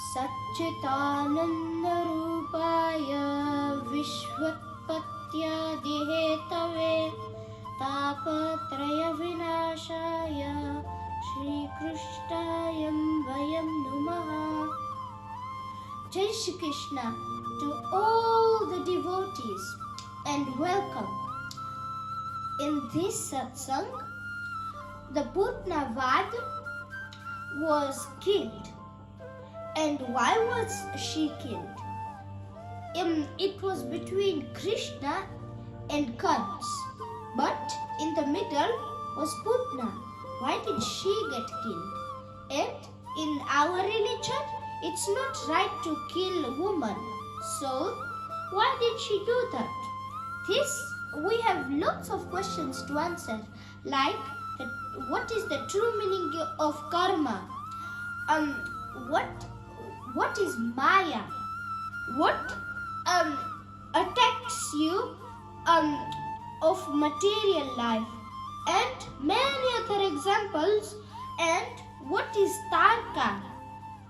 सच्चिदानन्दरूपाय विश्वोत्पत्त्यादिहेतवे तापत्रयविनाशाय श्रीकृष्णाय वयं नुमः. Jai Shri Krishna to all the devotees and welcome. In this satsang, the putna was killed. And why was she killed? It was between Krishna and Kans. But in the middle was Putna. Why did she get killed? And in our religion, it's not right to kill a woman. So, why did she do that? This, we have lots of questions to answer. Like, what is the true meaning of karma? What is Maya? What attacks you of material life? And many other examples. And what is tarka?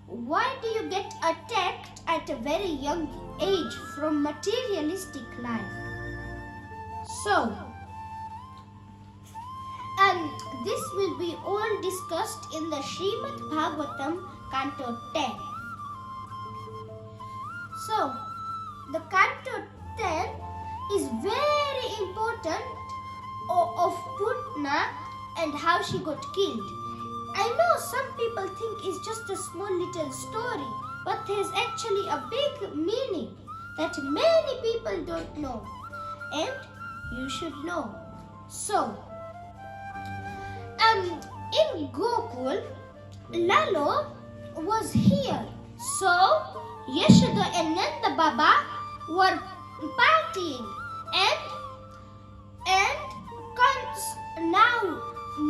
Why do you get attacked at a very young age from materialistic life? So, this will be all discussed in the Srimad Bhagavatam Canto 10. So, the Canto 10 is very important of Putna and how she got killed. I know some people think it's just a small little story, but there's actually a big meaning that many people don't know, and you should know. So, in Gokul, Lalo was here. So, Yashoda and Nanda Baba were partying, and Kans now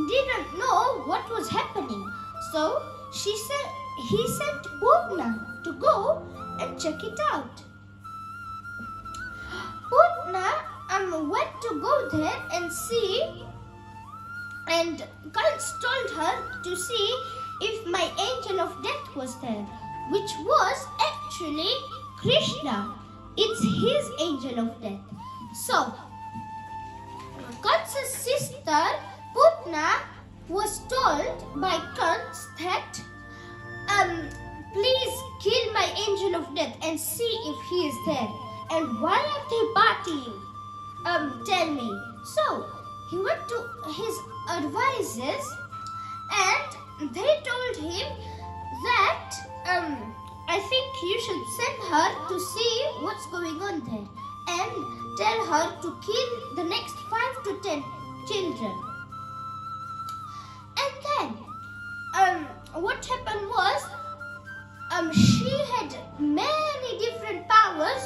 didn't know what was happening. So, he sent Putna to go and check it out. Putna went to go there and see, and Kans told her to see if my angel of death was there, which was actually Krishna. It's his angel of death. So, Kans's sister Putna was told by Kans that please kill my angel of death and see if he is there. And why are they partying? Tell me. So, he went to his advisors and they told him that I think you should send her to see what's going on there and tell her to kill the next 5 to 10 children. And then what happened was she had many different powers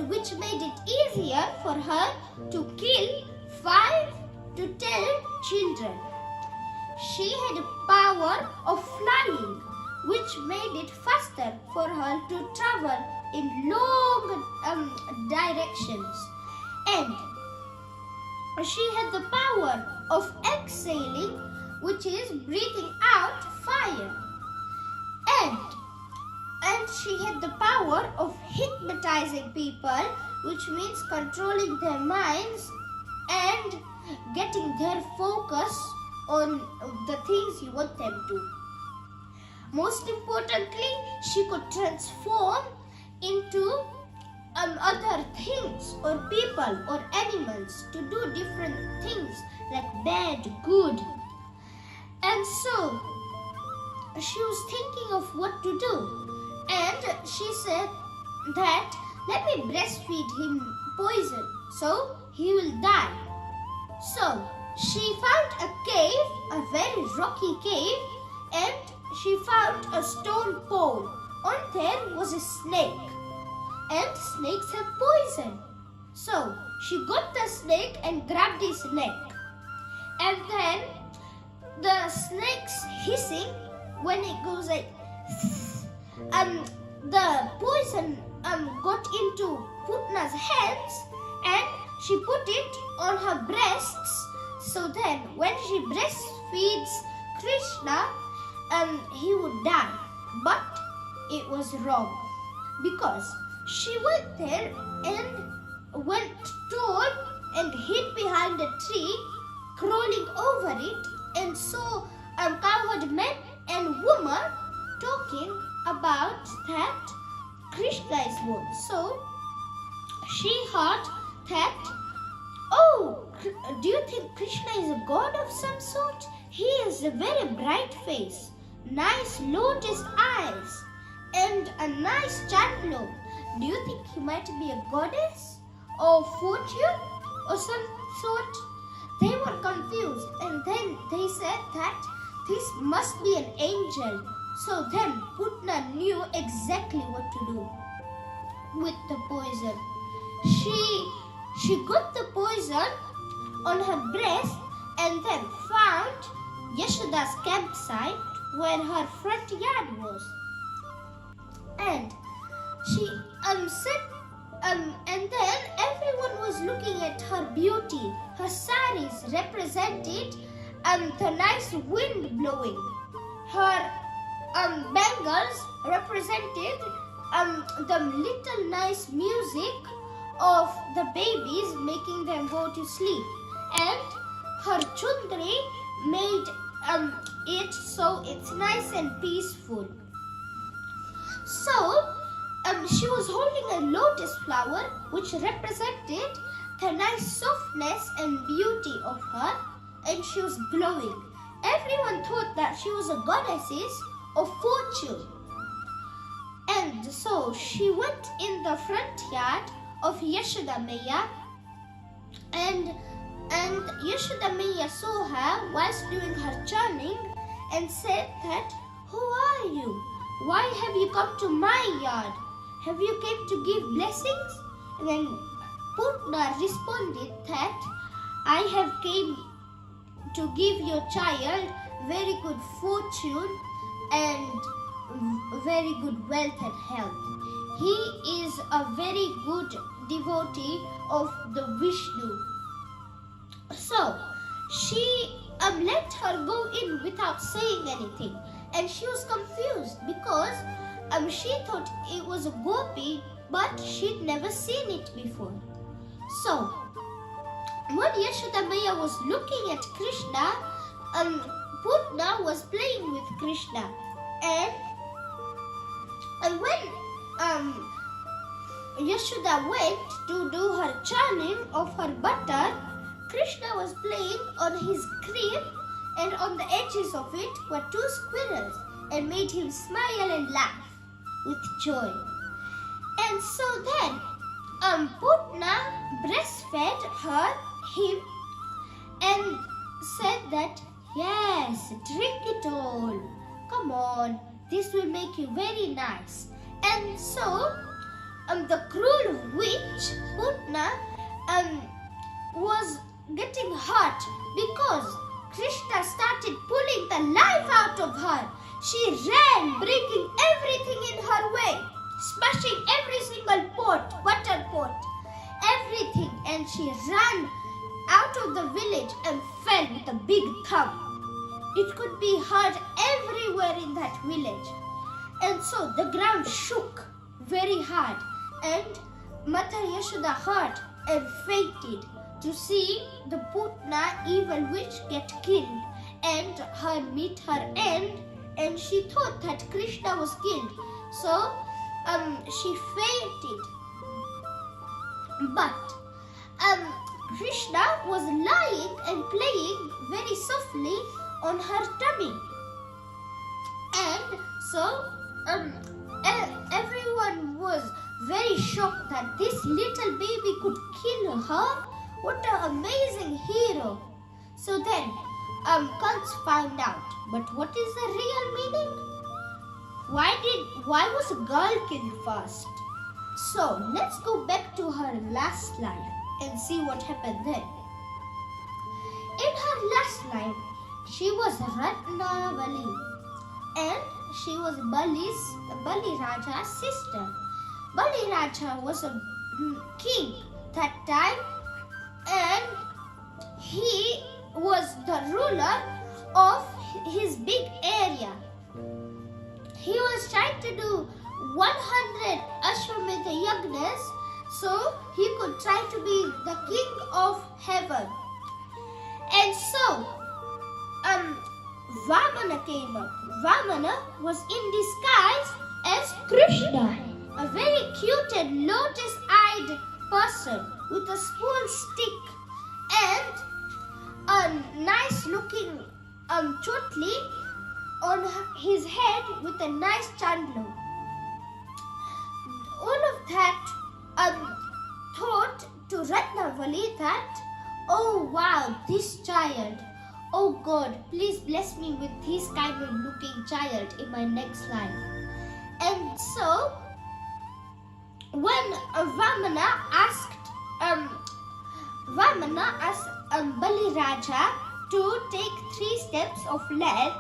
which made it easier for her to kill 5 to 10 children. She had a power of flying, which made it faster for her to travel in long directions. And she had the power of exhaling, which is breathing out fire. And she had the power of hypnotizing people, which means controlling their minds and getting their focus on the things you want them to. Most importantly, she could transform into other things or people or animals to do different things like bad, good. And so, she was thinking of what to do. And she said that, let me breastfeed him poison so he will die. So, she found a cave, a very rocky cave, and she found a stone pole. On there was a snake. And snakes have poison. So, she got the snake and grabbed his neck. And then, the snake's hissing, when it goes like, the poison got into Putna's hands and she put it on her breasts. So then, when she breastfeeds Krishna, he would die. But it was wrong, because she went there and went tall and hid behind a tree, crawling over it, and saw cowherd men and women talking about that Krishna is born. So she thought that, oh, do you think Krishna is a god of some sort? He has a very bright face, nice lotus eyes, and a nice chandlo. Do you think he might be a goddess or fortune or some sort? They were confused, and then they said that this must be an angel. So then Putna knew exactly what to do with the poison. She got the poison on her breast and then found Yashoda's campsite where her front yard was. And she said, and then everyone was looking at her beauty. Her saris represented the nice wind blowing. Her bangles represented the little nice music of the babies, making them go to sleep. And her chundri made it so it's nice and peaceful. So she was holding a lotus flower, which represented the nice softness and beauty of her, and she was glowing. Everyone thought that she was a goddess of fortune. And so she went in the front yard of Yashoda Maya, and Yashoda Maya saw her whilst doing her churning and said that, who are you? Why have you come to my yard? Have you came to give blessings? And then Putna responded that, I have came to give your child very good fortune and very good wealth and health. He is a very good devotee of the Vishnu. So she let her go in without saying anything, and she was confused because she thought it was a gopi, but she'd never seen it before. So when Yashoda Maya was looking at Krishna, Putna was playing with Krishna, and when Yashoda went to do her churning of her butter, Krishna was playing on his crib, and on the edges of it were two squirrels, and made him smile and laugh with joy. And so then Putna breastfed him and said that, yes, drink it all. Come on, this will make you very nice. And so the cruel witch Putna was getting hurt because Krishna started pulling the life out of her. She ran, breaking everything in her way, smashing every single pot, butter pot, everything, and she ran out of the village and fell with a big thump. It could be heard everywhere in that village. And so the ground shook very hard, and Mother Yashoda heard and fainted to see the Putna evil witch get killed and her meet her end, and she thought that Krishna was killed. So she fainted. But Krishna was lying and playing very softly on her tummy. And so everyone was very shocked that this little baby could kill her. What an amazing hero. So then Kans found out. But what is the real meaning? Why was a girl killed first? So let's go back to her last life and see what happened then. In her last life, she was Ratnavali, and she was Bunnyraja's sister. Bunnyraja was a king that time, and he was the ruler of his big area. he was trying to do 100 Ashwamedha Yagnas so he could try to be the king of heaven. And so, Vamana came up. Vamana was in disguise as Krishna, a very cute and lotus-eyed person with a small stick and a nice-looking chotli on his head with a nice chandlo. All of that thought to Ratnavali that, oh wow, this child, oh God, please bless me with this kind of looking child in my next life. And so, when Vamana asked Bunnyraja to take 3 steps of land,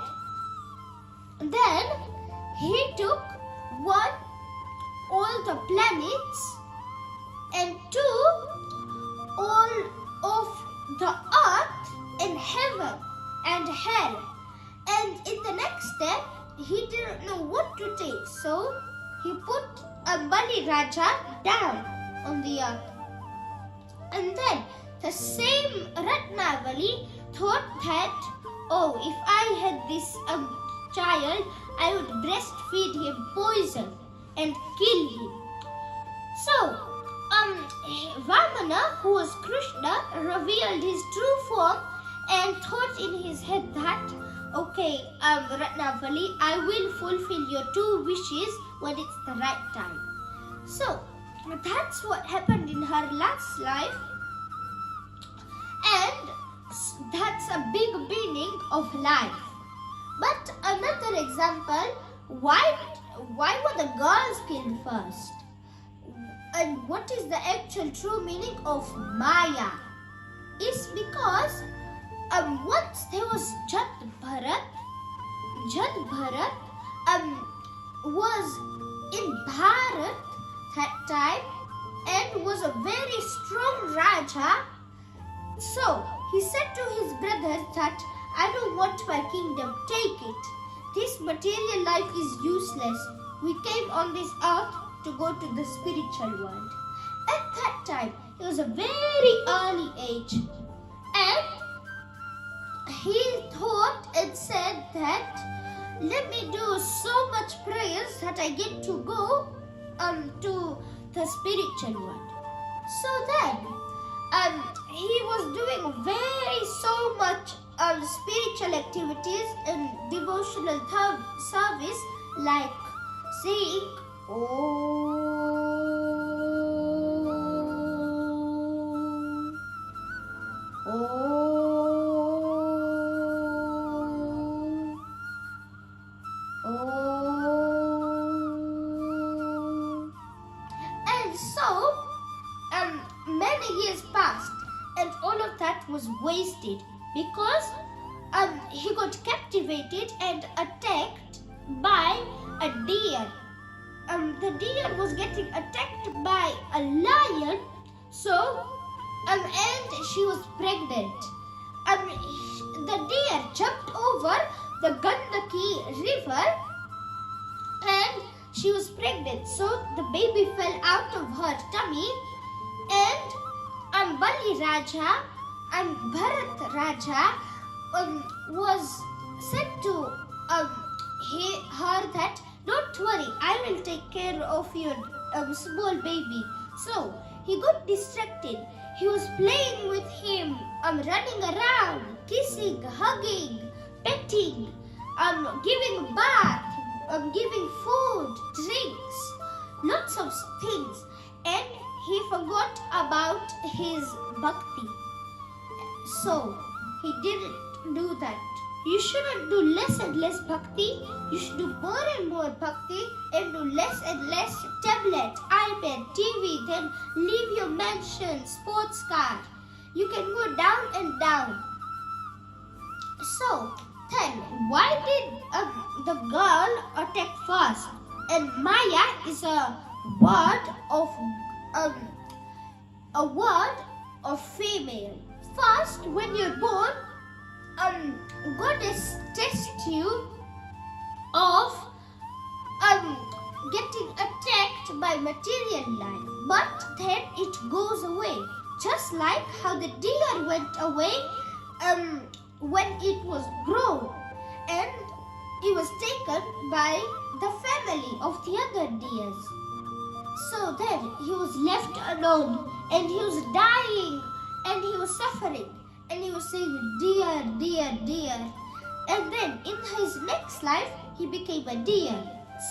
then he took 1, all the planets, and 2, all of the earth and heaven and hell. And in the next step, he didn't know what to take, so he put Bunnyraja down on the earth. And then the same Ratnavali thought that, oh, if I had this child, I would breastfeed him poison and kill him. So, Vamana, who was Krishna, revealed his true form and thought in his head that, okay, Ratnavali, I will fulfill your 2 wishes when it's the right time. So, that's what happened in her last life, and that's a big meaning of life. But another example, why were the girls killed first? And what is the actual true meaning of Maya? It's because once there was Jad Bharat was in Bharat that time and was a very strong Raja. So he said to his brothers that, I don't want my kingdom, take it. This material life is useless. We came on this earth to go to the spiritual world. At that time, it was a very early age. And he thought and said that, let me do so much prayers that I get to go to the spiritual world. So then, he was doing so much spiritual activities and devotional service, like saying, And so, many years passed, and all of that was wasted because he got captivated and attacked by a deer. The deer was getting attacked by a lion, so and she was pregnant. The deer jumped over the Gandaki river and she was pregnant, so the baby fell out of her tummy, and Bunnyraja and Bharat Raja was said to her that, don't worry, I will take care of your small baby. So he got distracted. He was playing with him, running around, kissing, hugging, petting, giving bath, giving food, drinks, lots of things, and he forgot about his bhakti. So he didn't do that. You shouldn't do less and less bhakti. You should do more and more bhakti and do less and less tablet, iPad, TV. Then leave your mansion, sports car. You can go down and down. So then, why did the girl attack first? And Maya is a word of female. First, when you're born, goddess tests you of getting attacked by material life, but then it goes away. Just like how the deer went away when it was grown, and it was taken by the family of the other deers. So then he was left alone, and he was dying, and he was suffering, and he was saying, deer, deer, deer. And then in his next life, he became a deer.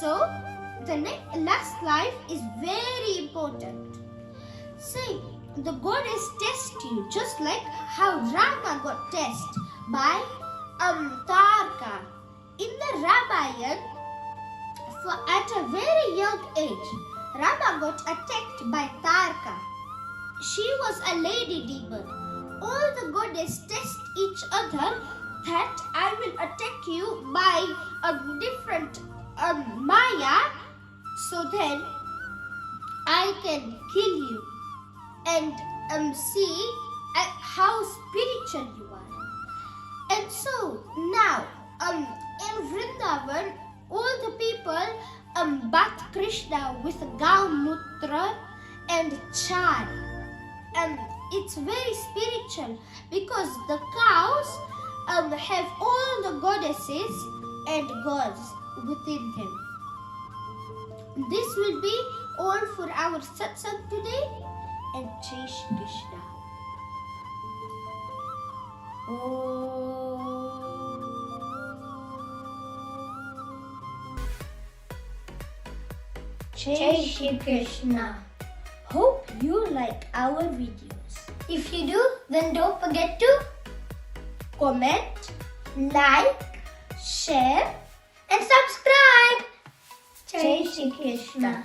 So the last life is very important. See, the goddess tests you just like how Rama got tested by Tarka. In the Ramayana, at a very young age, Rama got attacked by Tarka. She was a lady demon. All the goddesses test each other that I will attack you by a different Maya, so then I can kill you and see how spiritual you are. And so now in Vrindavan, all the people bath Krishna with Gaumutra and Char. And it's very spiritual because the cows have all the goddesses and gods within them. This will be all for our satsang today, and Jai Shri Krishna. Jai Shri Krishna. Hope you like our videos. If you do, then don't forget to Comment, like, share, and subscribe. Jai Shri Krishna.